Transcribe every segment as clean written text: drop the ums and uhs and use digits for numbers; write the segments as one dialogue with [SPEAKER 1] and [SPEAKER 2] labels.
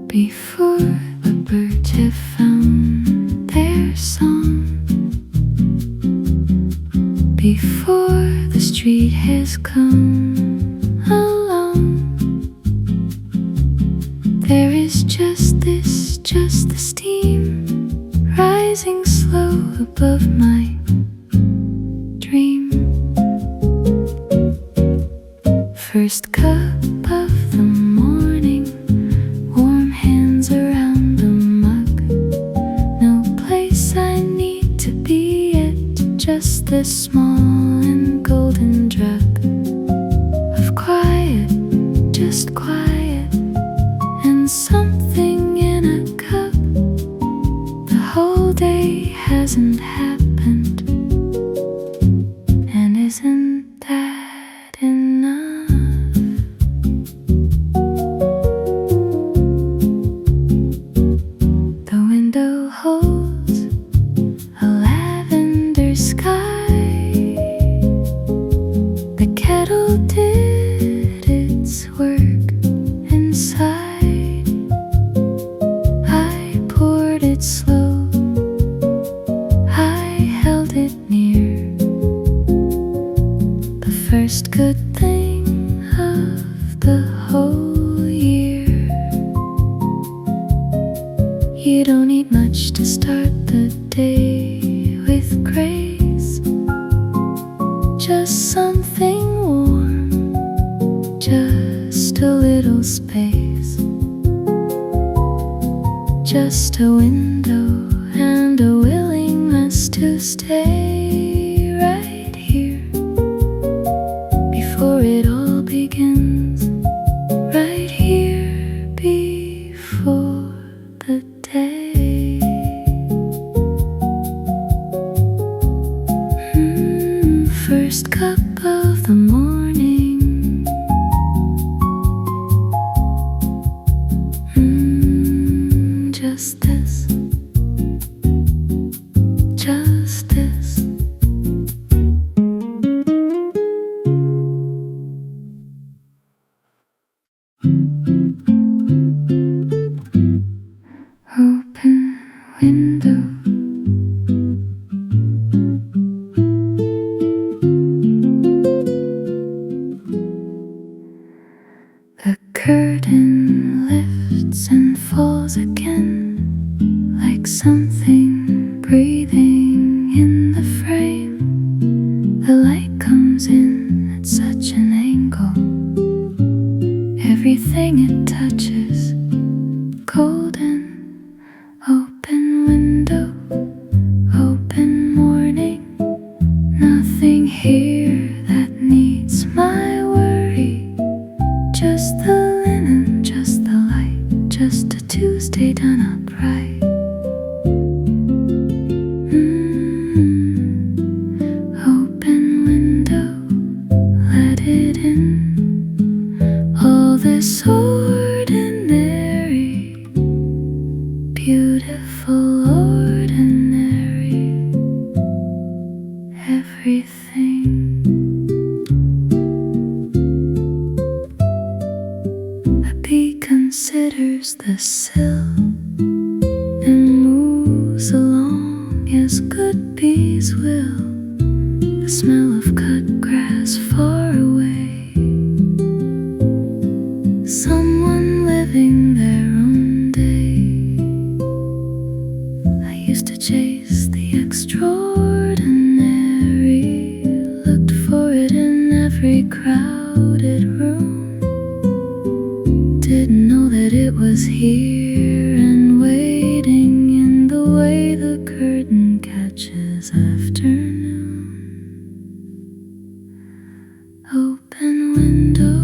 [SPEAKER 1] Before the birds have found their song, before the street has come along, there is just the steam rising slow above my dream. First cup of the morning, warm hands around the mug. No place I need to be at, just this small and golden drug of quiet, just quiet, and something in a cup. The whole day hasn't happened, and isn't that enough? The window holds a lavender sky. The kettle did its work inside. I poured it slow, I held it near. The first good thing of the whole year. You don't need much to start the day with grace. Just something warm, just a little space, just a window and a willingness to stay right here before it all begins, right here before the day. First cup of the morning. Just this, just this. Open window. The curtain lifts and falls again, like something breathing in the frame. The light comes in at such an angle, everything it touches golden. Open window, open morning, nothing here that needs my worry. Just the linen, just the light, just a Tuesday done up right. Open window, let it in. All this ordinary, beautiful ordinary, everything. A bee considers the sill and moves along as good bees will. The smell of cut grass far away. Someone living their own day. I used to chase the extraordinary, looked for it in every crowded room. Didn't know that it was here and waiting in the way the curtain catches afternoon. Open window,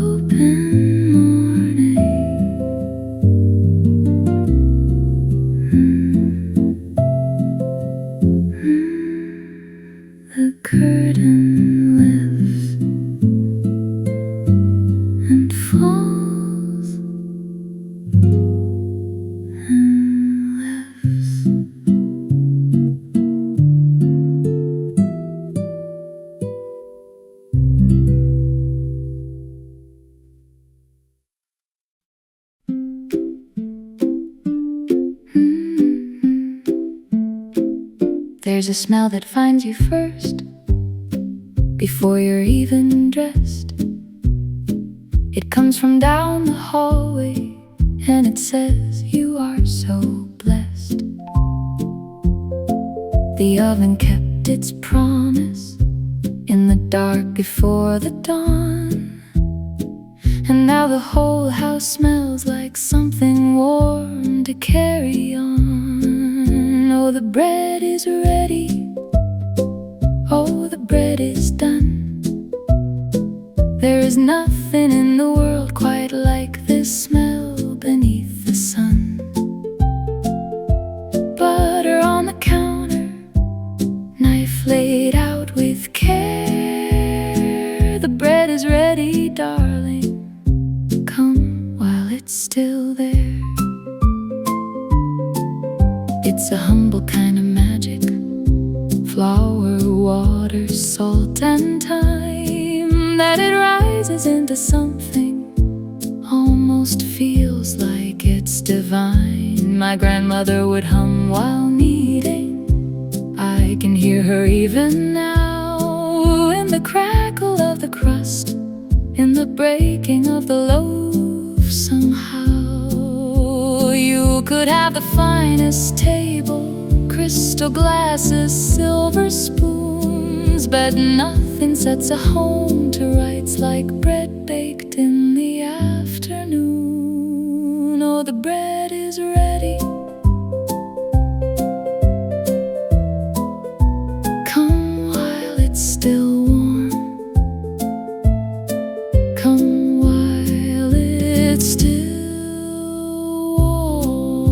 [SPEAKER 1] open morning. The curtain lifts and falls and lifts. There's a smell that finds you first, before you're even dressed. It comes from down the hallway, and it says you are so blessed. The oven kept its promise in the dark before the dawn, and now the whole house smells like something warm to carry on. Oh, the bread is ready. Oh, the bread is done. There is nothing in the world quite like this smell beneath the sun. Butter on the counter, knife laid out with care. The bread is ready, darling. Come while it's still there. It's a humble kind of magic. Flour, water, salt, and thyme, that it rises into something, almost feels like it's divine. My grandmother would hum while kneading. I can hear her even now, in the crackle of the crust, in the breaking of the loaf. Somehow you could have the finest table, crystal glasses, silver spoons, but nothing sets a home to rights like bread baked in the afternoon. Oh, the bread is ready. Come while it's still warm. Come while it's still warm.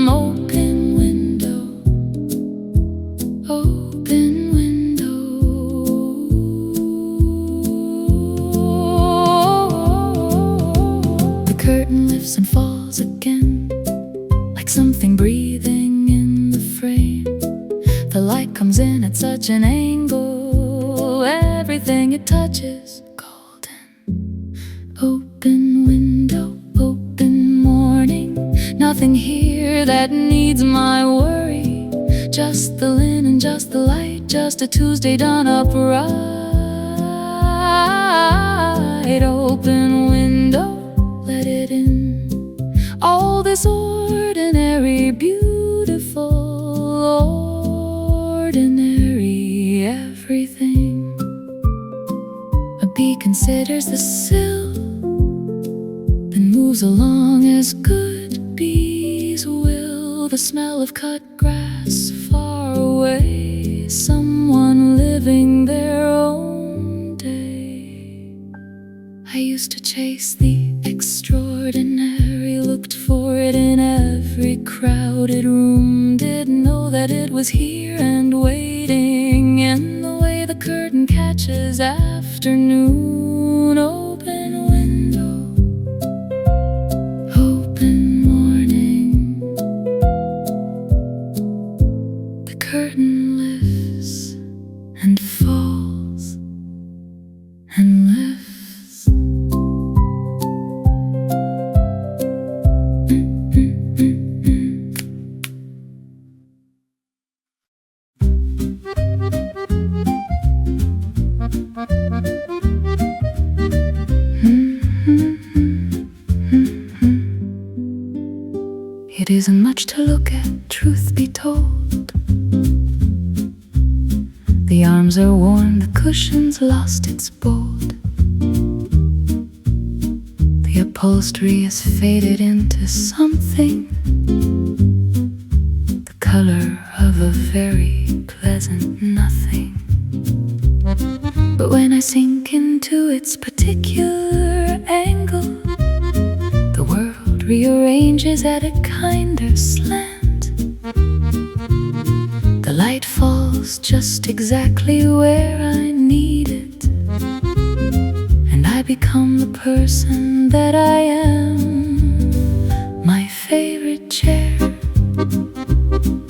[SPEAKER 1] Open window. The curtain lifts and falls again, like something breathing in the frame. The light comes in at such an angle, everything it touches golden. Open window, open morning, nothing here that needs my worry. Just the linen, just the light, just a Tuesday done up right. Open window, let it in. All this ordinary, beautiful, ordinary everything. A bee considers the sill, then moves along as good bees will. The smell of cut grass far away, someone living their own day. I used to chase the extraordinary, looked for it in every crowded room, didn't know that it was here and waiting in the way the curtain catches afternoon. Open window, open morning. The curtain lifts and falls and lifts. It isn't much to look at, truth be told. The arms are worn, the cushion's lost its bold. The upholstery has faded into something, the color of a very pleasant nothing. But when I sink into its particular angle, the world rearranges at a kinder slant. The light falls just exactly where I need it, and I become the person that I am. My favorite chair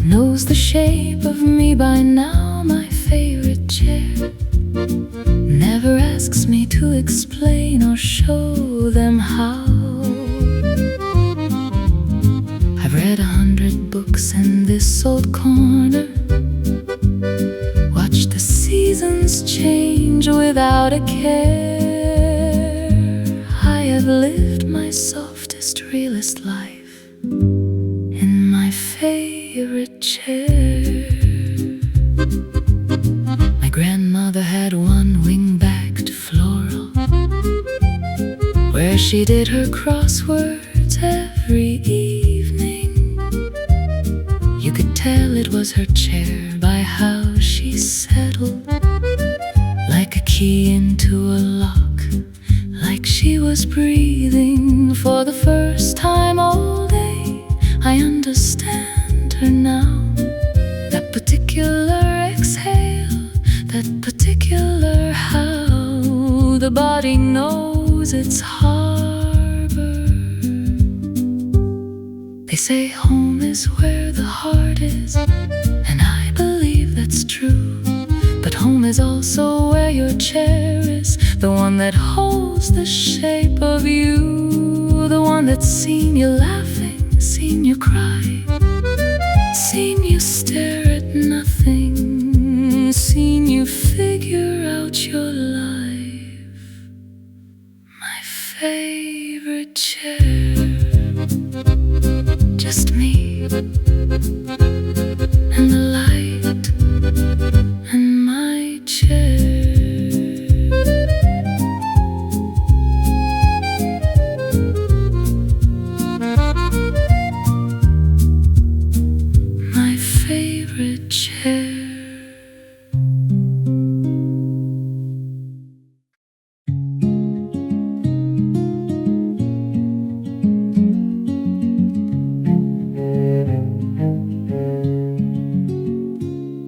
[SPEAKER 1] knows the shape of me by now. My favorite chair never asks me to explain or show them how. I've read 100 books in this old corner, without a care. I have lived my softest, realest life in my favorite chair. My grandmother had one wing-backed floral, where she did her crosswords every evening. You could tell it was her chair by how she settled, like a key into a lock, like she was breathing for the first time all day. I understand her now. That particular exhale, that particular how the body knows its harbor. They say home is where the heart is, and I believe that's true. But home is also where your chair is, the one that holds the shape of you, the one that's seen you laughing, seen you cry, seen you stare at nothing, seen you figure out your life. My favorite chair, just me and the light and my chair. My favorite chair.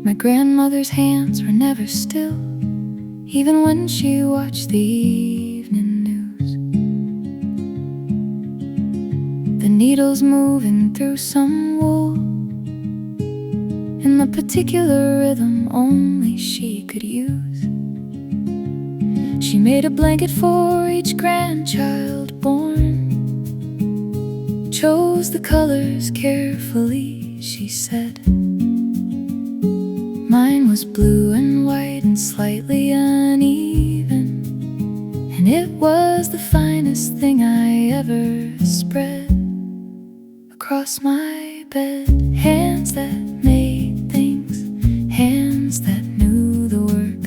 [SPEAKER 1] My grandmother's hands were never still, even when she watched the evening news. The needles moving through some wool, in the particular rhythm only she could use. She made a blanket for each grandchild born, chose the colors carefully, she said. Mine was blue and white and slightly uneven, and it was the finest thing I ever spread across my bed. Hands that made things, hands that knew the work,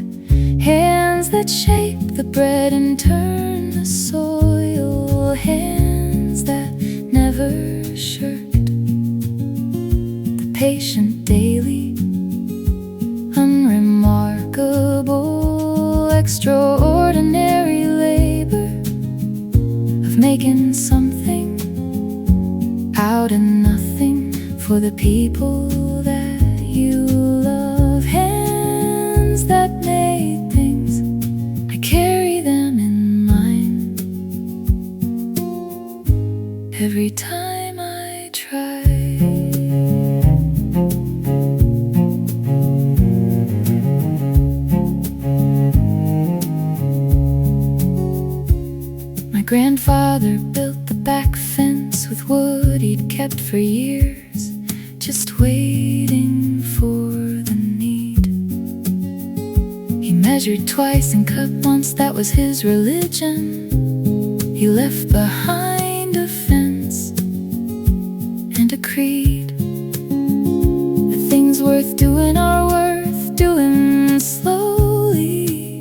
[SPEAKER 1] hands that shaped the bread and turned the soil, hands that never shirked the patient daily, unremarkable, extraordinary labor of making something out of nothing for the people that you love. Hands that made things, I carry them in mind every time I try. My grandfather built the back fence with wood he'd kept for years, just waiting for the need. He measured twice and cut once, that was his religion. He left behind a fence and a creed. The things worth doing are worth doing slowly,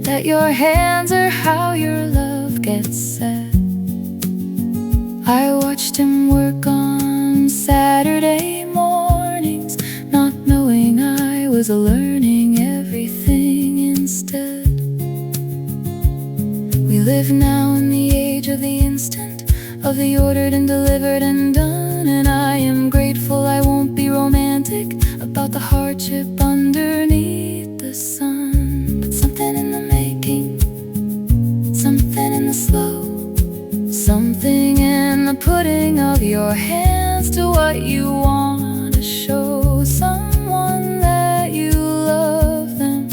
[SPEAKER 1] that your hands are how your love gets said. I watched him work on Saturday mornings, not knowing I was learning everything instead. We live now in the age of the instant, of the ordered and delivered and done, and I am grateful I won't be romantic about the hardship underneath the sun. But something in the making, something in the slow, something in the putting of your hands to what you want to show someone that you love them,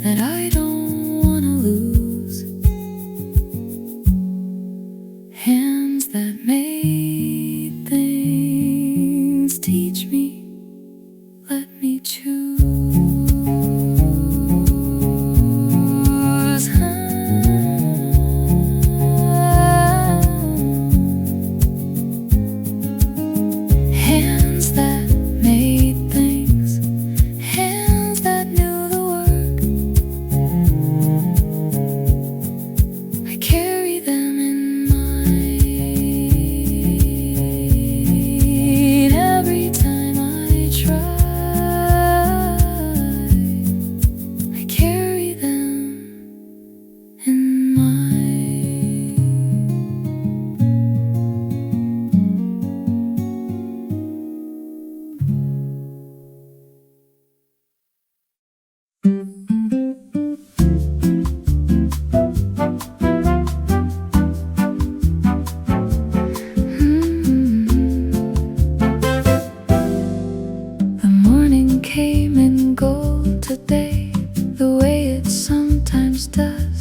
[SPEAKER 1] that I don't want to lose. Hands that made came and go today, the way it sometimes does,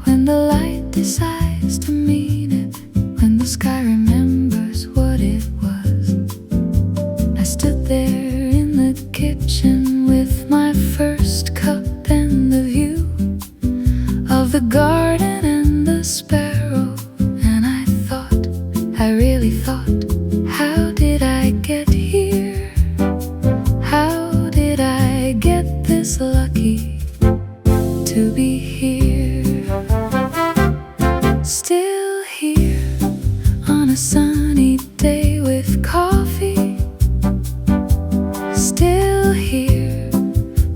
[SPEAKER 1] when the light decides to mean it, when the sky remembers what it was. I stood there in the kitchen with my first cup and the view of the garden and the sparrow, and I really thought, how did I get here? How did I get this lucky to be here? Still here on a sunny day with coffee. Still here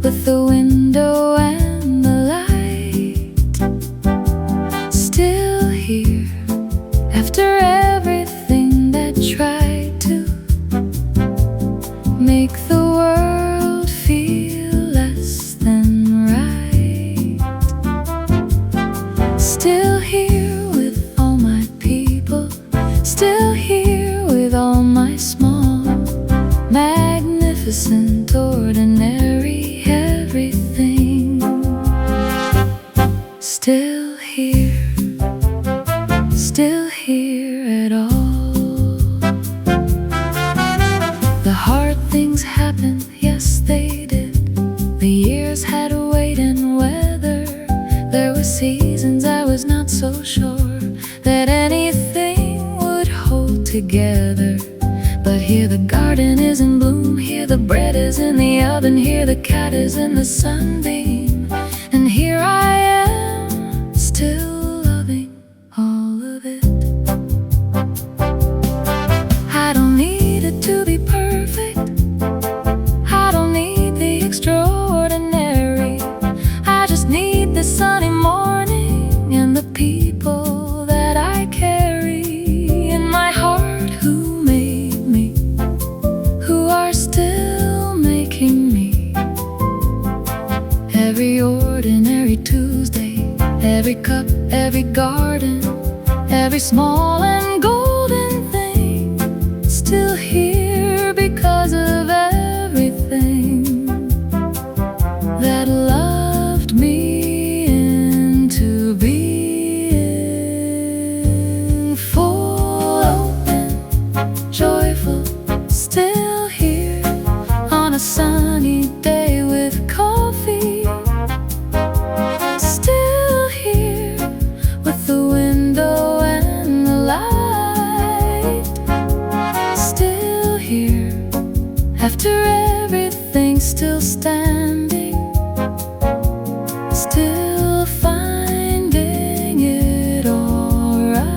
[SPEAKER 1] with the window and the light. Still here after everything that tried to make the world feel less than right. Still here with all my people. Still here with all my small, magnificent, ordinary everything. Still here at all. The hard things happened, yes they did. The years had weight and weather. There were seasons I was not so sure that anything would hold together. But here the garden is in bloom, here the bread is in the oven, here the cat is in the sunbeam, and here I am, still loving all of it. I don't need it to be perfect. I don't need the extraordinary. I just need the sunny morning and the people that I carry in my heart who made me, who are still making me. Every ordinary Tuesday, every cup, every garden, every small and golden thing, still here because of everything that loved me into being. Full, open, joyful, still here on a sunny day with coffee. Still here with the window and the light. Still here after everything, still standing, still finding it alright.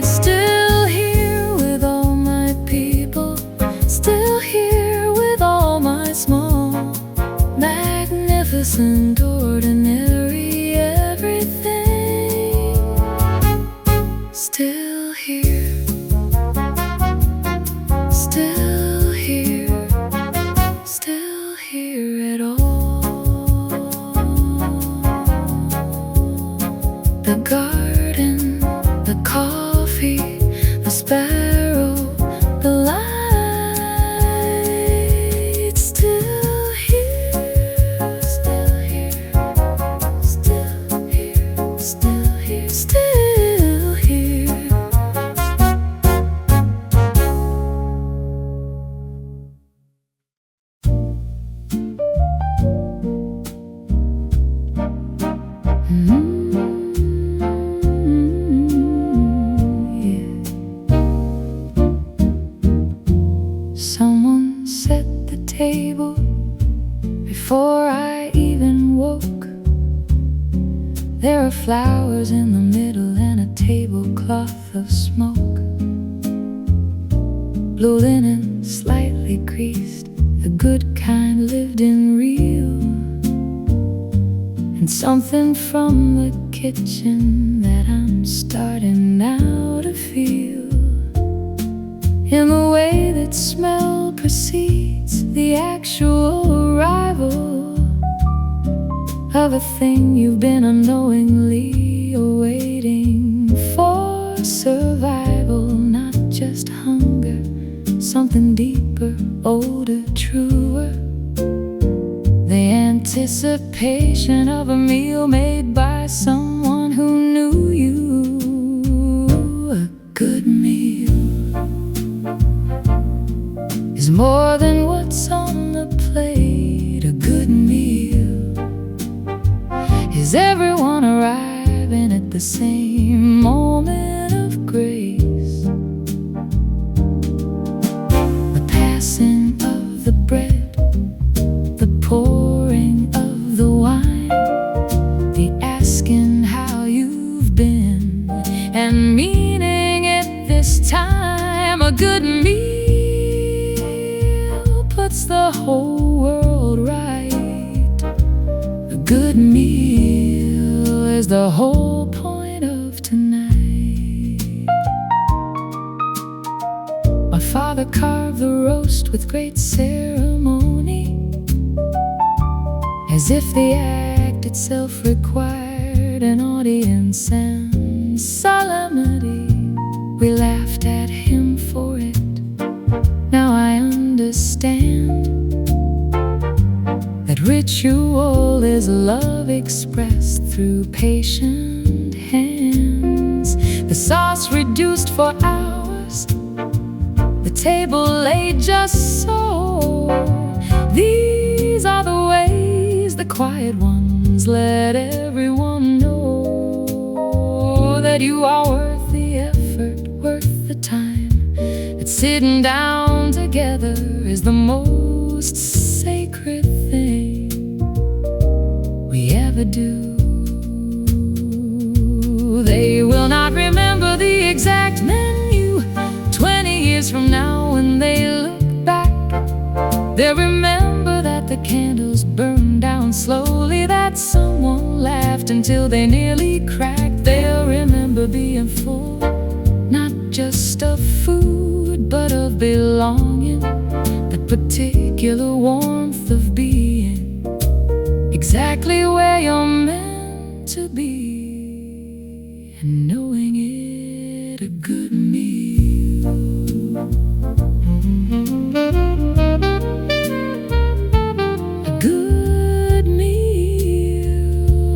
[SPEAKER 1] Still here with all my people. Still here with all my small, magnificent, ordinary everything. Still here, still here, still here at all. The garden, the coffee, the sparrow, the light. Still here, still here, still here, still here, still here. Someone set the table before I even woke. There are flowers in the middle and a tablecloth of smoke. Blue linen, slightly creased, the good kind lived in real. And something from the kitchen that I'm starting now to feel, in the way that smell precedes the actual arrival of a thing you've been unknowingly awaiting for survival, not just hunger, something deeper, older, truer. The anticipation of a meal made by someone who knew you. A good meal is more than what's on the plate. A good meal is everyone arriving at the same moment of grace. The passing of the bread, the pouring of the wine, the asking how you've been, and meaning it this time. A good meal puts the whole world right. A good meal is the whole point of tonight. My father carved the roast with great ceremony, as if the act itself required an audience and solemnity. We laughed at him for it. Now I understand that ritual is love expressed through patient hands. The sauce reduced for hours, the table laid just so. These are the ways, the quiet ones, let everyone know that you are worth the effort, worth the time. That sitting down together is the most sacred thing we ever do. They will not remember the exact menu 20 years from now when they look back. They'll remember that the candles burned down slowly, that someone laughed until they nearly cracked. They'll remember being full, not just of food, but of belonging. That particular warmth of being exactly where you're meant to be, and knowing it a good meal. A good meal.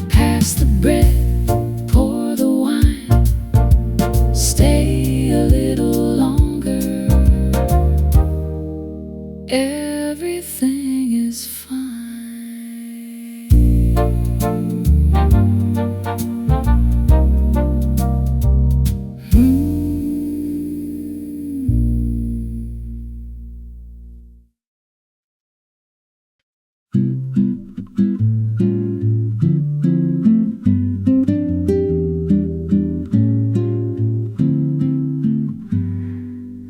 [SPEAKER 1] Pass the bread, pour the wine, stay a little longer. Everything is fine.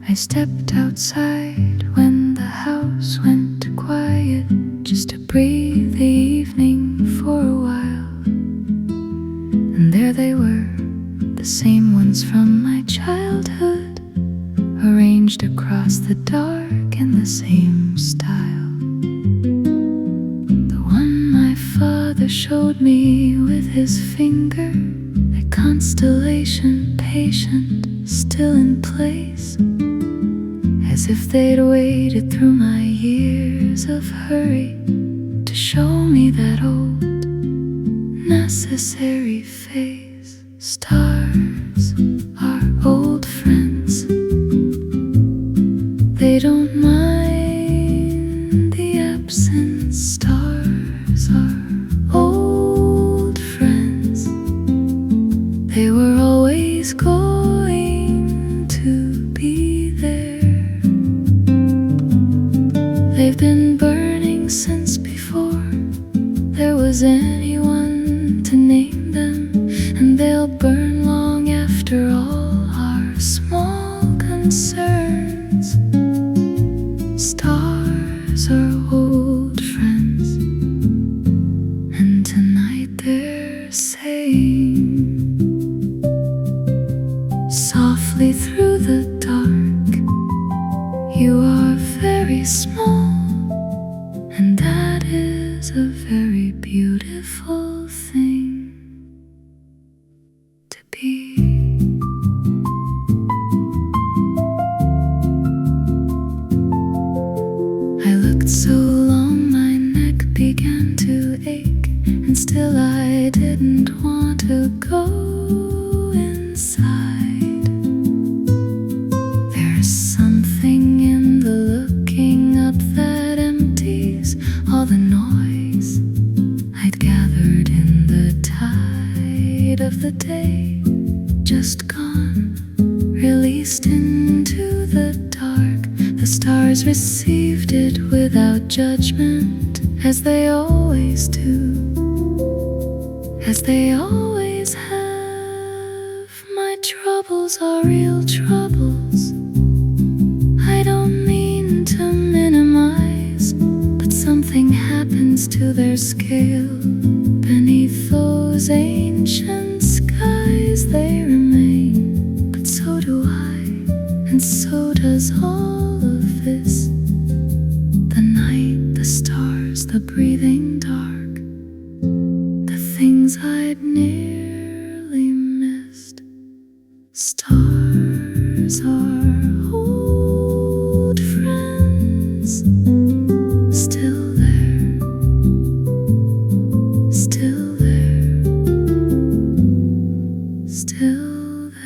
[SPEAKER 1] I stepped outside when the house went quiet, just to breathe the evening for a while. And there they were, the same ones from my childhood, arranged across the dark in the same style. The one my father showed me with his finger, the constellation patient, still in place, as if they'd waited through my years of hurry to show me that old necessary phase. Stars are old friends. They don't mind the absence. Stars are old friends. They were always going to be there. They've been burning since before there was anyone to name them, and they'll burn long after all our small concerns. Stars are old friends, and tonight they're saying softly through the dark, you are very small, and that is a very beautiful thing to be. the day just gone, released into the dark. The stars received it without judgment, as they always do, as they always have. My troubles are real troubles. I don't mean to minimize, but something happens to their scale. Beneath those ancient skies they remain, but so do I, and so does all of this. The night, the stars, the breathing dark, the things I'd nearly missed. Stars are old friends, still there, still there, still there.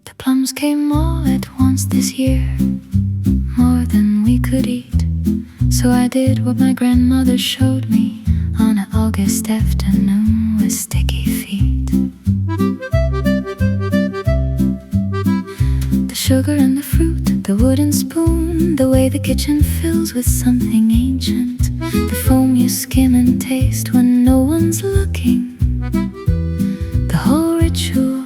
[SPEAKER 1] The plums came all at once this year, more than we could eat. So I did what my grandmother showed me on an August afternoon with sticky feet. The sugar and the fruit, the wooden spoon, the way the kitchen fills with something ancient, the foam you skim and taste when no one's looking, the whole ritual,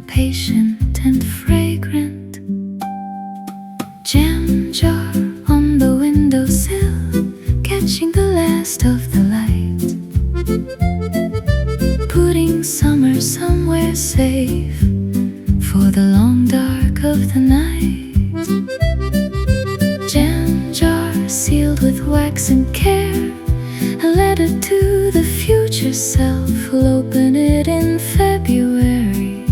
[SPEAKER 1] patient and fragrant. Jam jar on the windowsill, catching the last of the light, putting summer somewhere safe for the long dark of the night. Jam jar sealed with wax and care, a letter to the future self who'll open it in February,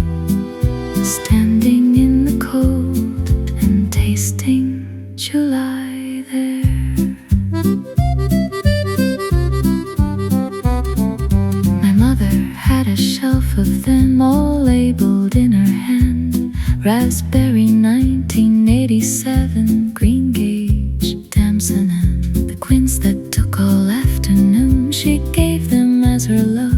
[SPEAKER 1] standing in the cold and tasting July there. My mother had a shelf of them all labeled in her hand. Raspberry 1987, green gauge, damson, and the quince that took all afternoon. She gave them as her love.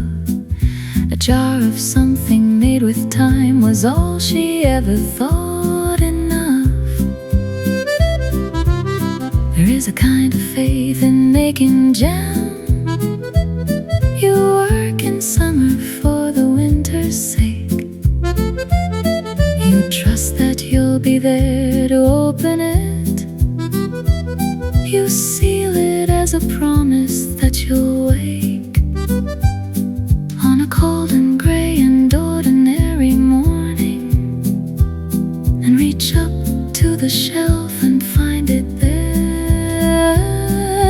[SPEAKER 1] A jar of something made with time was all she ever thought enough. There is a kind of faith in making jam. You work in summer for the winter's sake. You trust that you'll be there to open it. You seal it as a promise that you'll wake on a cold and gray and ordinary morning, and reach up to the shelf and find it there.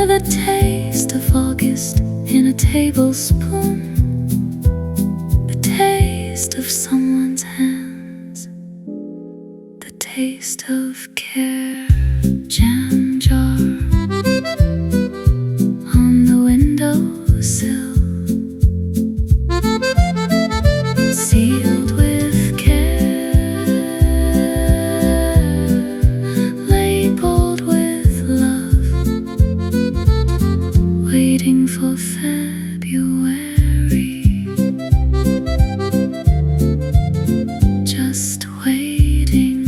[SPEAKER 1] The taste of August in a tablespoon, the taste of someone's hands, the taste of care. Jam jar on the windowsill, sealed with care, labeled with love, waiting for February, just waiting.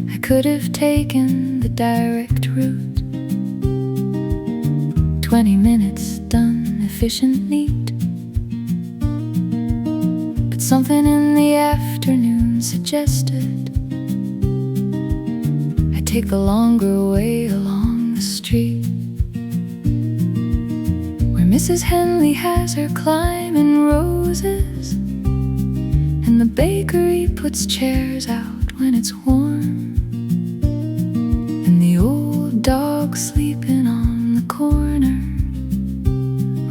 [SPEAKER 1] I could have taken the direct route, 20 minutes done, efficient, neat. But something in the afternoon suggested I take the longer way along the street, where Mrs. Henley has her climbing roses, and the bakery puts chairs out when it's warm, and the old dog sleeping on the corner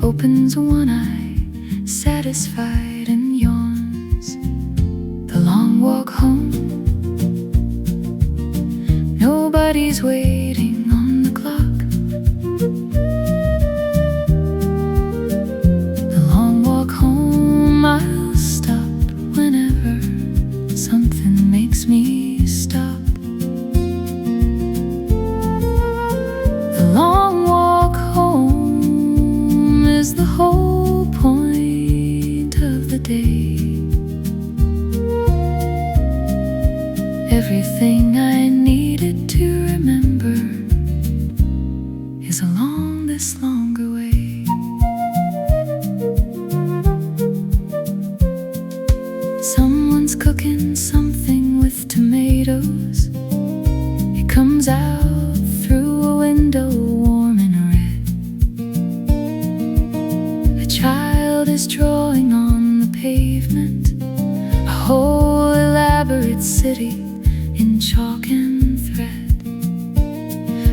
[SPEAKER 1] opens one eye, satisfied, and yawns. The long walk home, nobody's waiting on the clock. The long walk home, I'll stop whenever something makes me stop. The long walk home is the whole point of the day. Everything I needed to remember is along this longer way. Someone's cooking something with tomatoes. It comes out through a window warm and red. A child is drawing on the pavement a whole elaborate city in chalk and thread.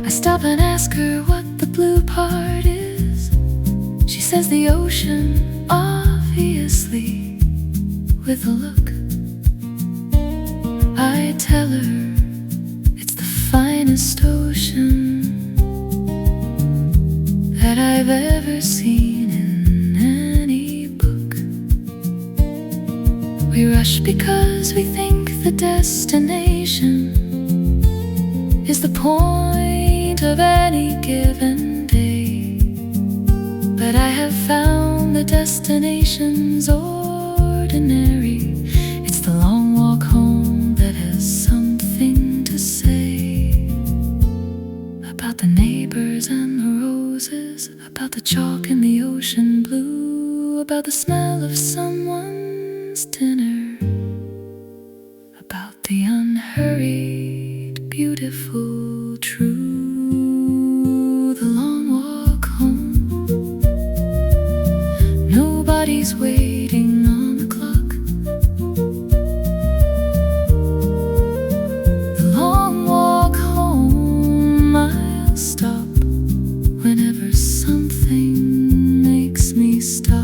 [SPEAKER 1] I stop and ask her what the blue part is. She says the ocean, obviously, with a look. I tell her it's the finest ocean that I've ever seen in any book. We rush because we think the destination is the point of any given day. But I have found the destination's ordinary. It's the long walk home that has something to say about the neighbors and the roses, about the chalk and the ocean blue, about the smell of someone's dinner, about the unhurried, beautiful, true. The long walk home, nobody's waiting on the clock. The long walk home, I'll stop whenever something makes me stop.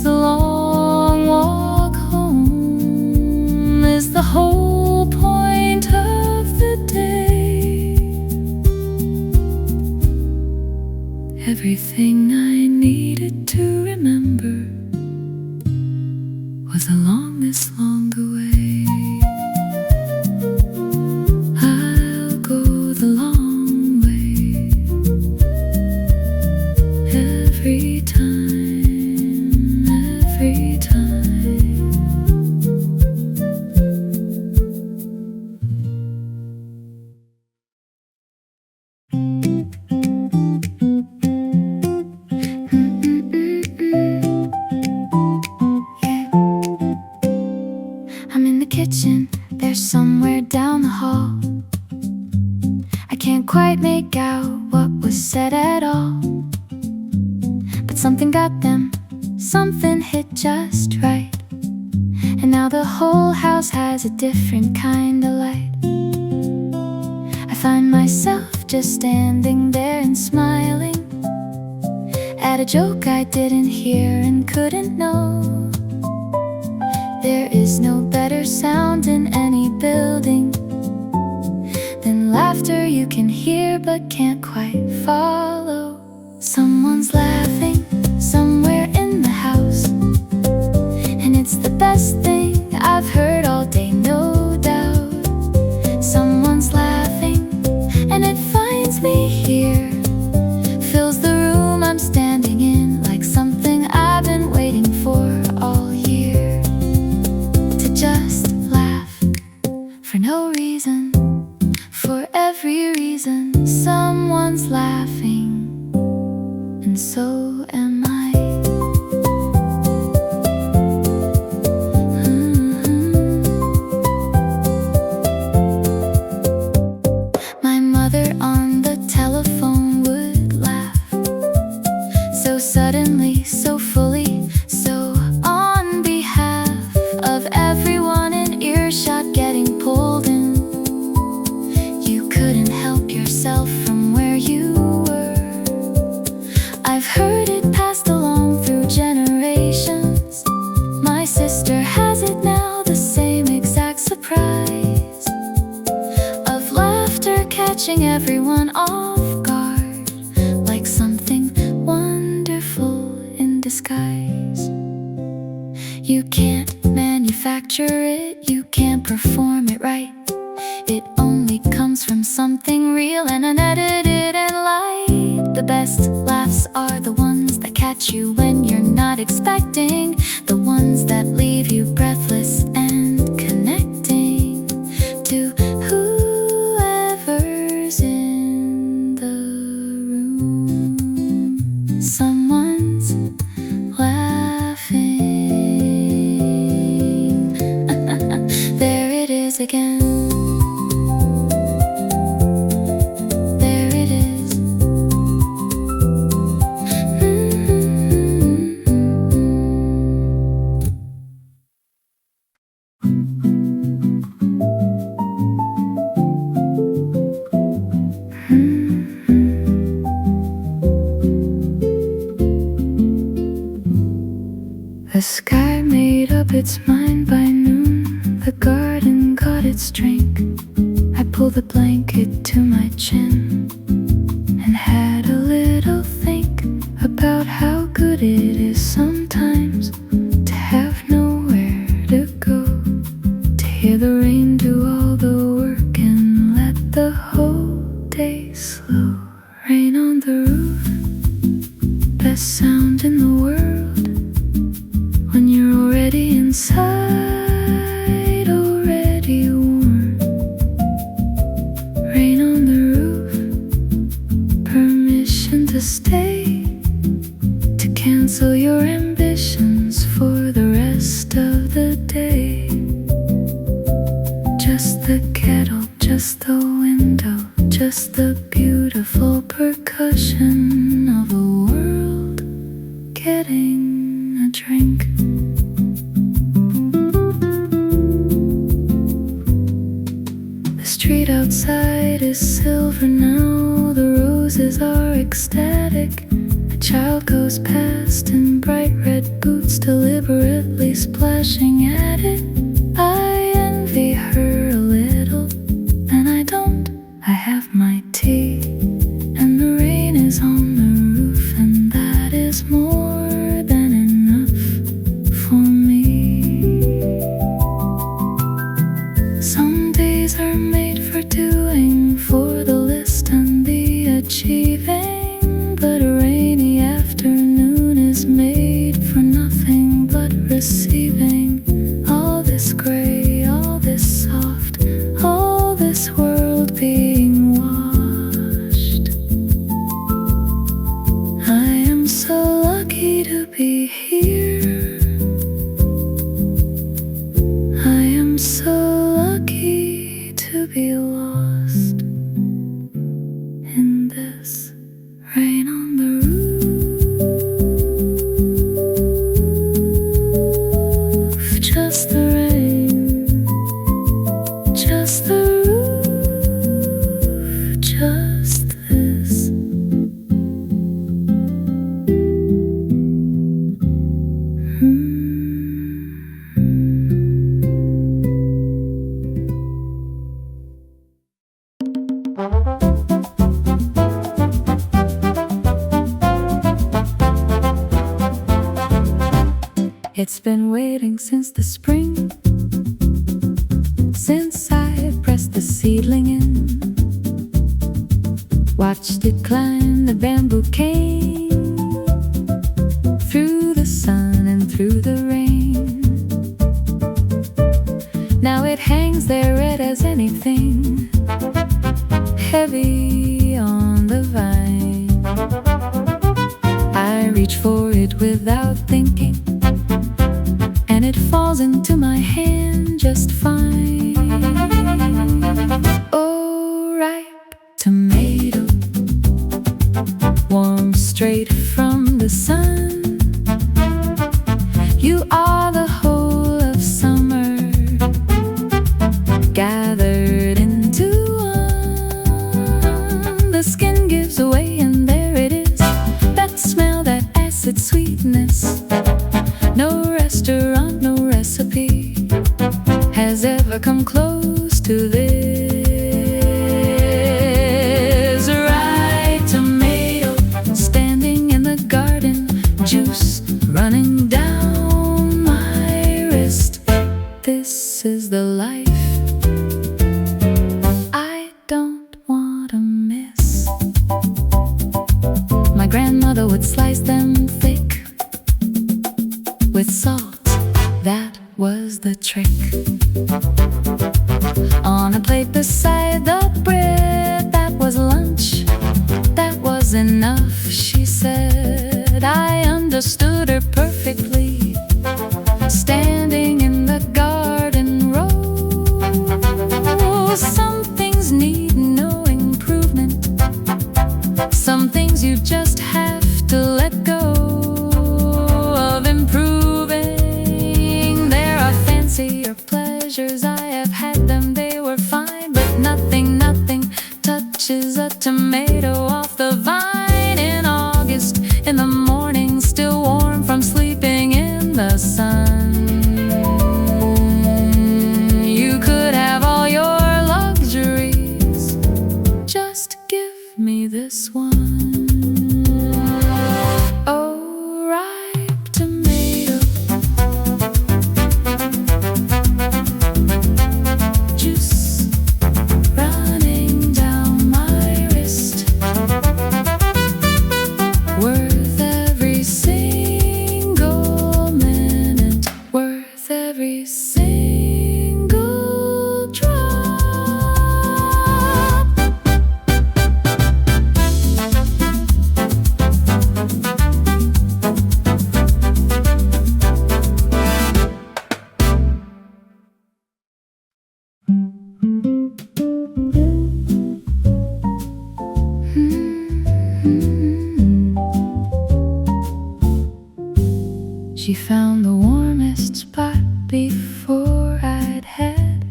[SPEAKER 1] The long walk home is the whole point of the day. Everything I needed to remember was along this longer way. I'll go the long way every time, every time. I'm in the kitchen, they're somewhere down the hall. I can't quite make out what was said at all, but something got them, something hit just right. And now the whole house has a different kind of light. I find myself just standing there and smiling at a joke I didn't hear and couldn't know. There is no better sound in any building than laughter you can hear but can't quite follow. Someone's laughing somewhere in the house, and it's the best thing I've heard all day, no doubt. Someone's laughing and it finds me here, fills the room I'm standing in like something I've been waiting for all year. Just laugh for no reason, for every reason. Someone's laughing, and so am I. My mother on the telephone would laugh so suddenly, so fully, so on behalf of everyone in ear catching everyone off guard, like something wonderful in disguise. You can't manufacture it, you can't perform it right. It only comes from something real and unedited and light. The best laughs are the ones that catch you when you're not expecting, the ones that leave you breathless and connecting to whoever's in the room. Someone's laughing. There it is again. The sky made up its mind by noon. The garden got its drink. I pulled the blanket to my chin and had a little think about how good it is sometimes to have nowhere to go, to hear the rain do all the work and let the whole day slow. Rain on the roof, best sound in the world. When you're already inside, already warm. Rain on the roof, permission to stay, to cancel your ambitions for the rest of the day. Just the kettle, just the window, just the beautiful percussion of a world getting a drink. The street outside is silver now, the roses are ecstatic. A child goes past in bright red boots, deliberately splashing at it. I envy her a little, and I don't. I have my tea, and the rain is on the roof, and that is more than enough for me. Some days are made for doing, for the list and the achieving, but a rainy afternoon is made for nothing but receiving. All this gray, all this soft, all this world being washed. I am so lucky to be here. I am so lucky to be lost in this rain on the roof. Just the rain, just the roof, just this. It's been waiting since the spring, since I pressed the seedling in, watched it climb the bamboo cane, through the sun and through the rain. Now it hangs there red as anything, heavy on the vine. I reach for it without thinking, and it falls into my hand just fine. Oh, ripe tomato, warm straight from the sun. You are the whole of summer, gathered into one. The skin gives away and there it is, that smell, that acid sweetness. No restaurant, no recipe has ever come close to this. would slice them thick with salt. That was the trick. On a plate beside the bread, that was lunch. That was enough, she said. I understood her perfectly, standing in the garden row. Some things need no improvement. Some things you just have to let go of improving. There are fancier pleasures, I have had them, they were fine. But nothing touches a tomato off the vine in August, in the morning, still warm from sleeping in the sun. You could have all your luxuries, just give me this one. Oh, ripe tomato, juice running down my wrist, worth every single minute, worth every single drop. She found the warmest spot before I'd had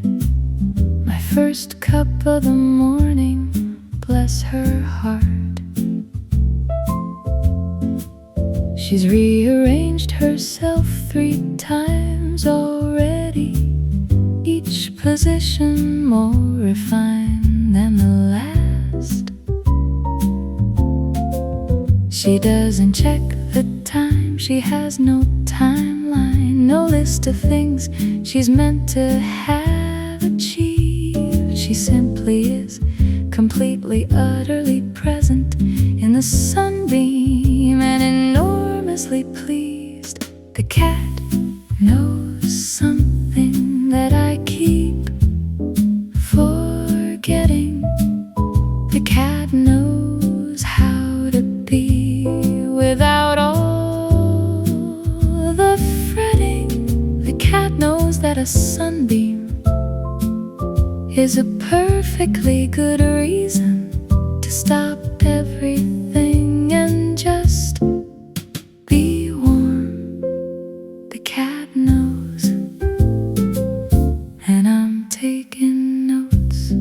[SPEAKER 1] my first cup of the morning, bless her heart. She's rearranged herself 3 times already, each position more refined than the last. She doesn't check the time, she has no timeline, no list of things she's meant to have achieved. She simply is, completely, utterly present in the sunbeam and enormously pleased. The cat knows something that I keep forgetting. The cat knows how to be without all the fretting. The cat knows that a sunbeam is a perfectly good reason to stop everything and just be warm. The cat knows, and I'm taking notes.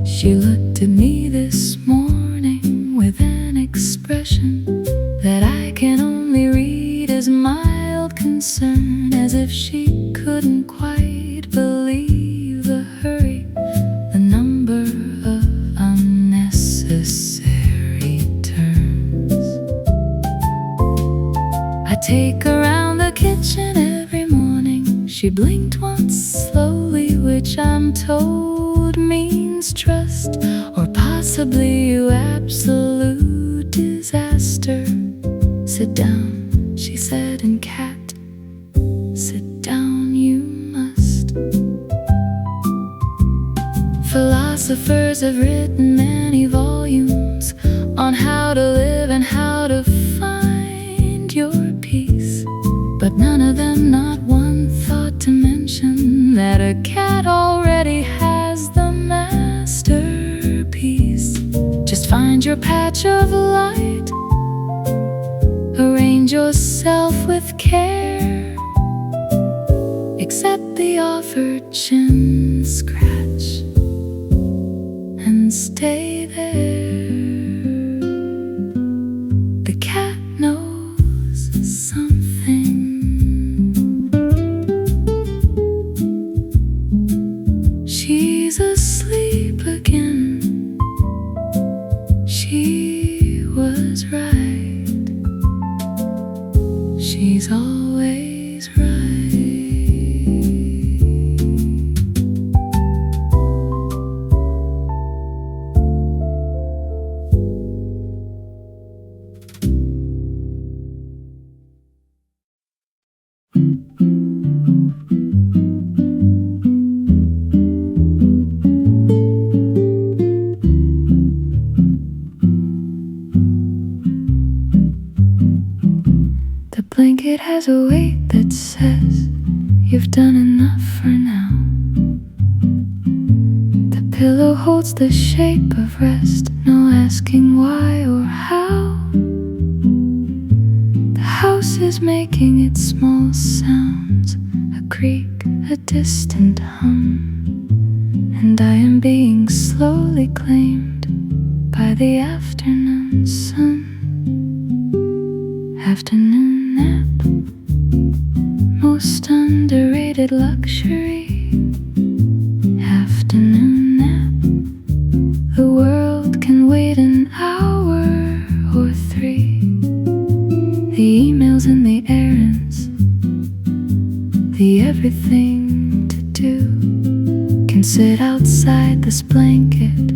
[SPEAKER 1] She looked at me this morning with an expression that I can only read as mild concern, as if she couldn't quite believe the hurry, the number of unnecessary turns I take around the kitchen every morning. She blinked once slowly, which I'm told means trust, or possibly absolute disaster. Sit down, she said, and cat, sit down you must. Philosophers have written many volumes on how to live and how to find your peace, but none of them, not one, thought to mention that a cat already has the masterpiece. Just find your patch of light, arrange yourself with care, accept the offered chin scratch, and stay there. The cat knows something. She's asleep again. She was right. She's always right. has a weight that says you've done enough for now. The pillow holds the shape of rest, no asking why or how. The house is making its small sounds, a creak, a distant hum. And I am being slowly claimed by the afternoon sun. Afternoon nap, most underrated luxury. Afternoon nap, the world can wait an hour or 3. The emails and the errands, the everything to do, can sit outside this blanket.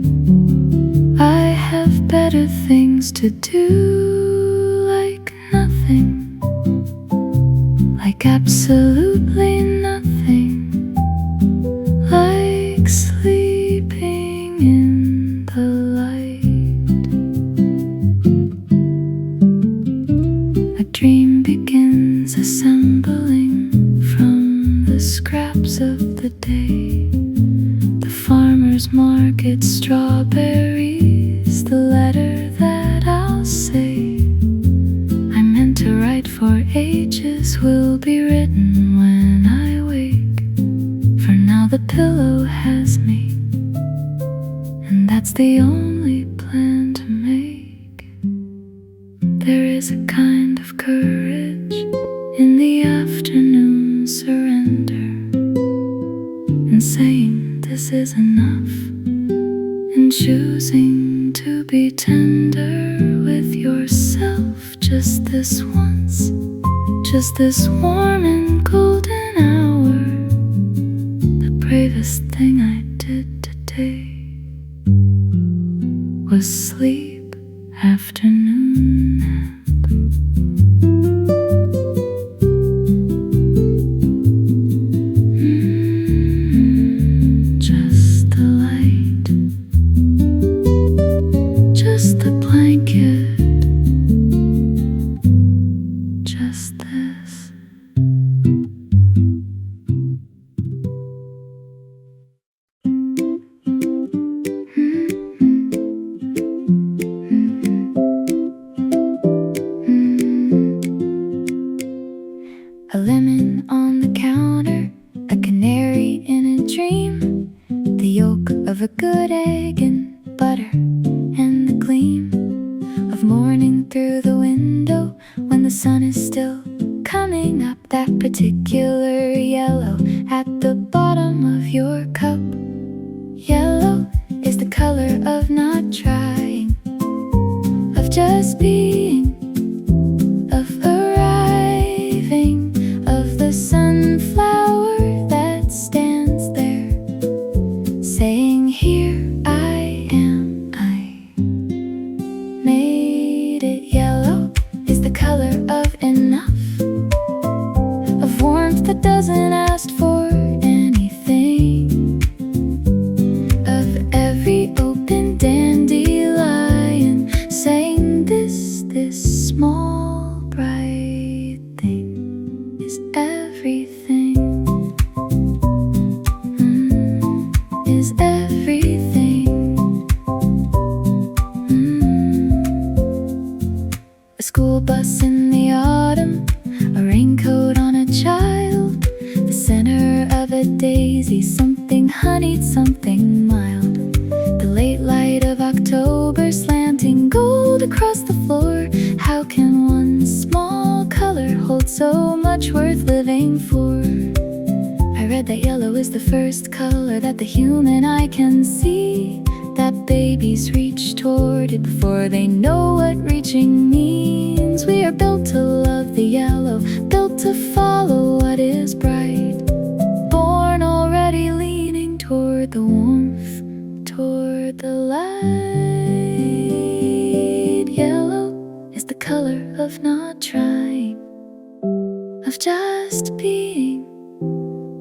[SPEAKER 1] I have better things to do. Nothing, like absolutely nothing, like sleeping in the light. A dream begins assembling from the scraps of the day. The farmer's market, strawberries, the letter that I'll say. To write for ages will be written when I wake. For now the pillow has me, and that's the only plan to make. There is a kind of courage in the afternoon surrender, in saying this is enough, and choosing to be tender with yourself. Just this once, just this warm and golden hour, the bravest thing I did today was sleep. Afternoon nap. Just the light, just the blanket. A lemon on the counter, a canary in a dream, the yolk of a good egg and butter, and the gleam of morning through the window when the sun is still coming up. That particular yellow at the bottom of your cup. Yellow is the color of not trying, of just being, of arriving, of the sunflower that stands there, saying, here I am, I made it. Yellow is the color of enough, of warmth that doesn't ask for anything, of every open dandelion, saying this small bright thing is everything, is everything. A school bus in the autumn, a raincoat on a child, the center of a daisy, something honeyed, something mild. The late light of October slanting gold across the floor. How can one small color hold so much worth living for? I read that yellow is the first color that the human eye can see, that babies reach toward it before they know what reaching means. We are built to love the yellow, built to follow what is bright, born already leaning toward the warmth, toward the light. Yellow is the color of not trying, of just being,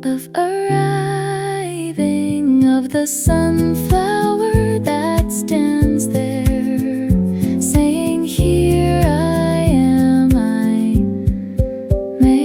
[SPEAKER 1] of arriving, of the sunflower that stands there, saying, here I am, I made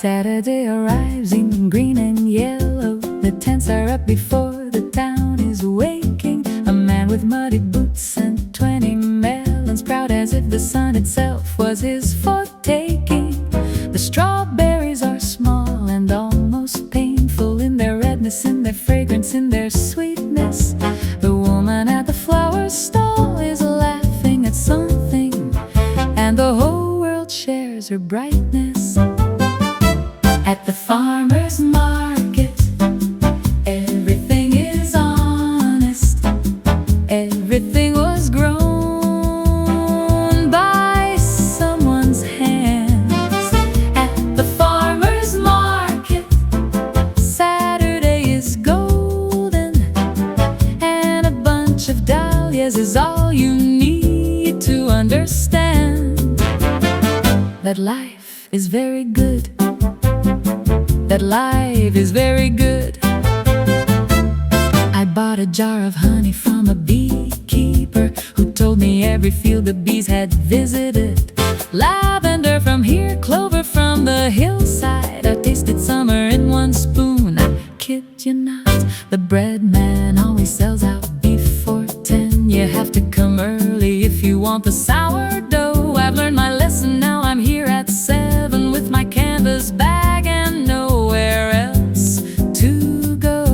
[SPEAKER 1] Saturday arrives in green and yellow. The tents are up before the town is waking. A man with muddy boots and 20 melons, proud as if the sun itself was his for taking. The strawberries are small and almost painful in their redness, in their fragrance, in their sweetness. The woman at the flower stall is laughing at something, and the whole world shares her brightness. At the farmer's market, everything is honest. Everything was grown by someone's hands. At the farmer's market, Saturday is golden, and a bunch of dahlias is all you need to understand that life is very good. That life is very good. I bought a jar of honey from a beekeeper who told me every field the bees had visited. Lavender from here, clover from the hillside. I tasted summer in one spoon, I kid you not. The bread man always sells out before 10. You have to come early if you want the sourdough. I've learned my lesson, now I'm here at 7 with my canvas bag and nowhere else to go.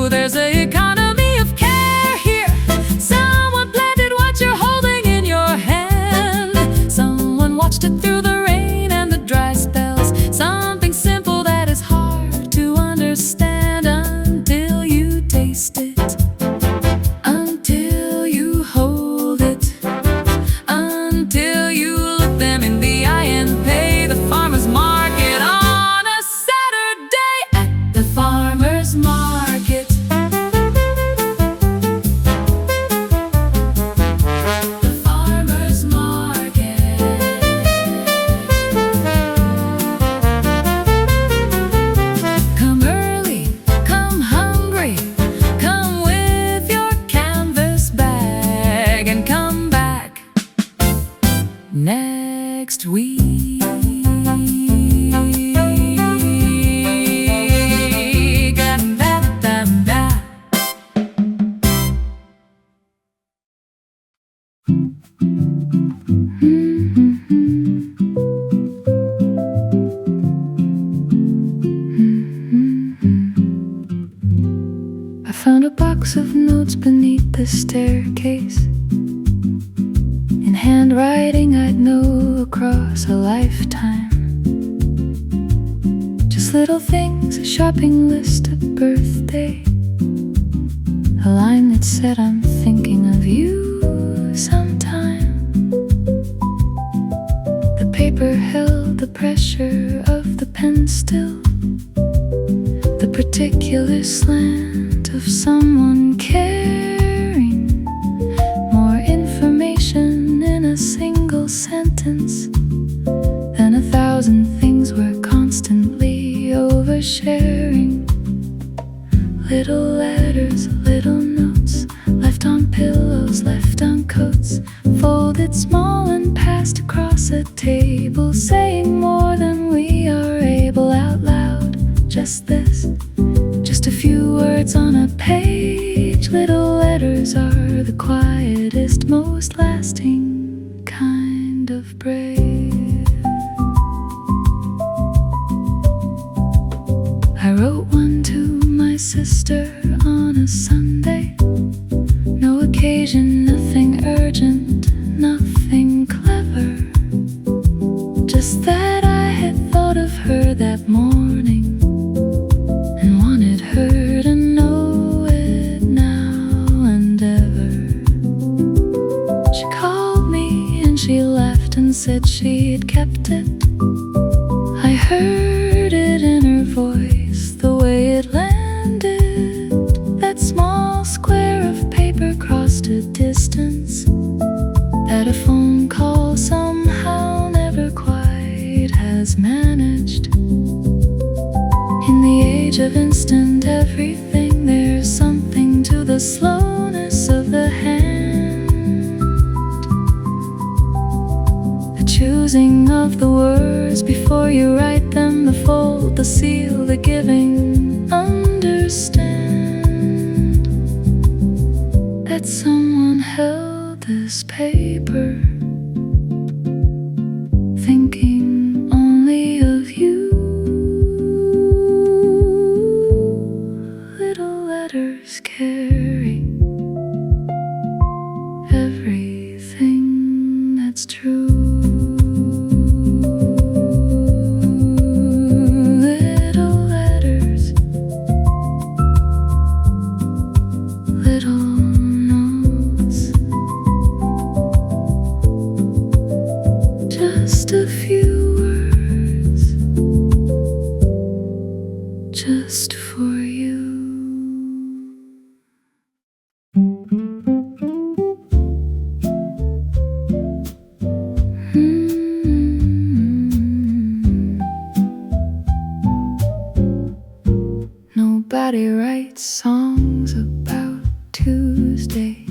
[SPEAKER 1] There's an economy of care here. Someone planted what you're holding in your hand. Someone watched it through the rain and the dry spells. Something simple that is hard to understand until you taste it, until you hold it, until you look them in the eye and pay. The farmer's market on a Saturday. At the farmer's market, the farmer's market. Come early, come hungry, come with your canvas bag, and come back next week. I found a box of notes beneath the staircase, in handwriting I'd know across a lifetime. Just little things, a shopping list, a birthday, a line that said I'm thinking of you sometime. The paper held the pressure of the pen still, the particular slant of someone caring. More information in a single sentence than 1,000 things we're constantly oversharing. Little letters, little notes, left on pillows, left on coats, folded small and passed across a table, saying more than we are able out loud. Just this, just a few words on a page. Little letters are the quietest, most lasting kind of brave. I wrote one to my sister on a Sunday. No occasion, nothing urgent, nothing clever. Just that I had thought of her that morning and wanted her to know it now and ever. She called me and she laughed and said she'd kept it. I heard it in her voice, the way it landed. That small square of paper crossed a distance that a phone call somehow never quite has managed. In the age of instant everything, there's something to the slowness of the hand, the choosing of the words before before you write them, the fold, the seal, the giving. Understand that someone held this paper, thinking only of you. Little letters carry everything that's true. Little letters, little notes, just a few words, just for you. Nobody writes songs about Tuesday.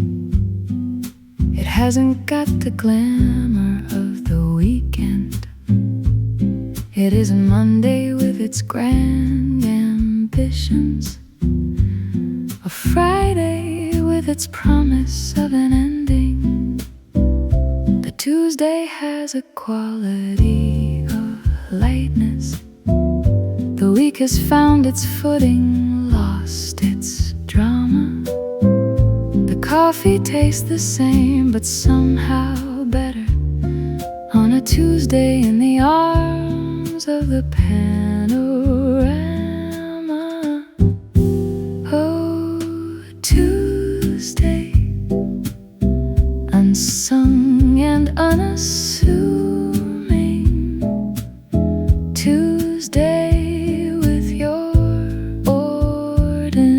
[SPEAKER 1] It hasn't got the glamour of the weekend. It isn't Monday with its grand ambitions, or Friday with its promise of an ending. The Tuesday has a quality of lightness. The week has found its footing, lost its drama. The coffee tastes the same, but somehow better on a Tuesday in the arms of the panorama. Oh, Tuesday, unsung and unassuming. Tuesday with your ordinary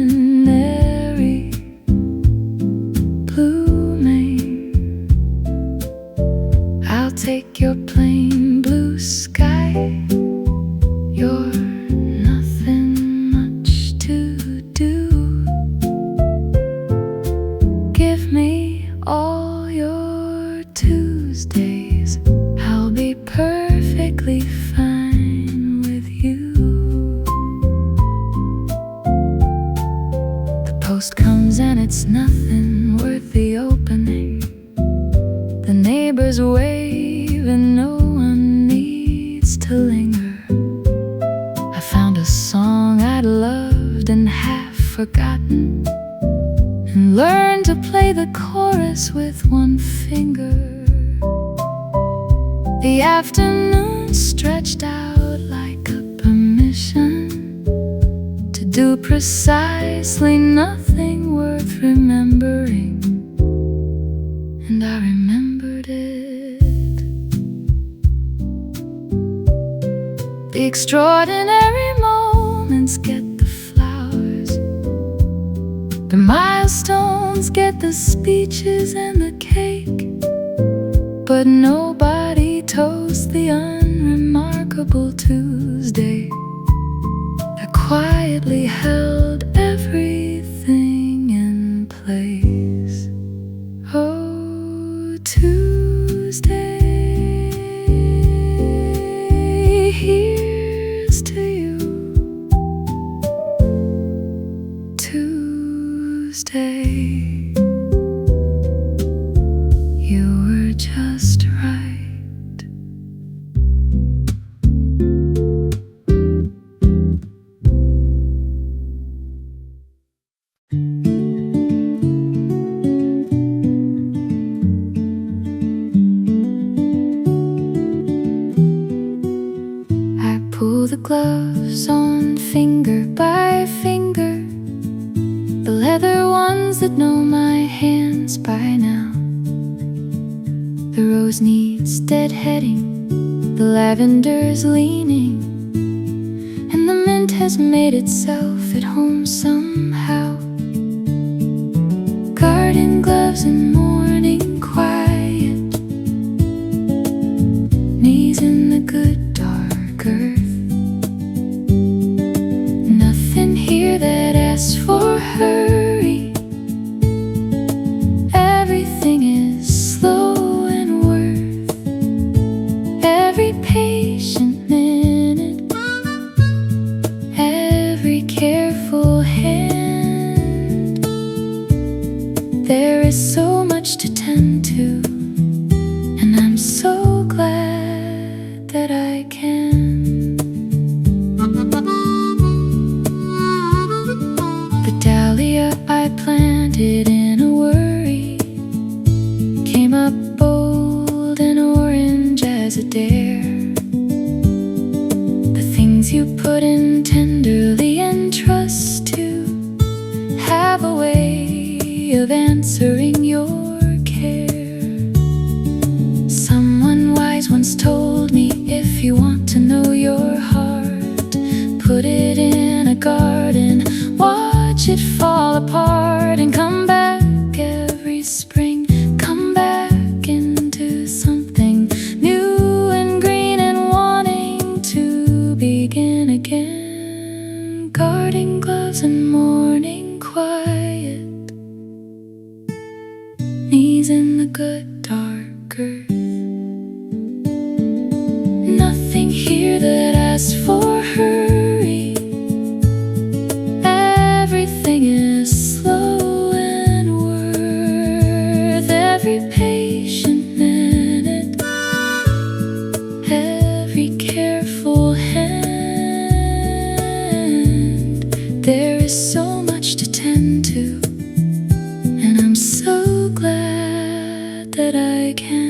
[SPEAKER 1] blooming. I'll take your plain blue sky, your nothing much to do. Give me all your Tuesdays, I'll be perfectly fine with you. The post comes and it's nothing worth the opening. The neighbors wave and no one needs to linger. I found a song I'd loved and half forgotten, and learned to play the chorus with one finger. The afternoon stretched out like a permission to do precisely nothing worth remembering, and I remembered it. The extraordinary moments get the flowers, the milestones get the speeches and the cake, but nobody toasts the unremarkable Tuesday that quietly held everything in place. Oh, Tuesday, here's to you. Tuesday, you were just right. I pull the gloves on finger by finger, the leather ones that know my hands by now. The rose needs deadheading, the lavender's leaning, and the mint has made itself at home somehow. Garden gloves and morning quiet, knees in the good dark earth. Nothing here that asks for hurry. Everything is slow and worth every patient minute. There is so much to tend to, and I'm so glad that I can. The dahlia I planted in a worry came up bold and orange as a dare. The things you put in tenderly and trust to have a way of answering your care. Someone wise once told me, if you want to know your heart, put it in a garden, watch it fall apart, and come back every spring, come back into something new and green and wanting to begin again. Garden gloves and morning quiet, knees in the good dark earth. Nothing here that asks for hurry. Everything is slow and worth every patient minute, every careful hand. There is so much to tend to, and I'm so glad that I can.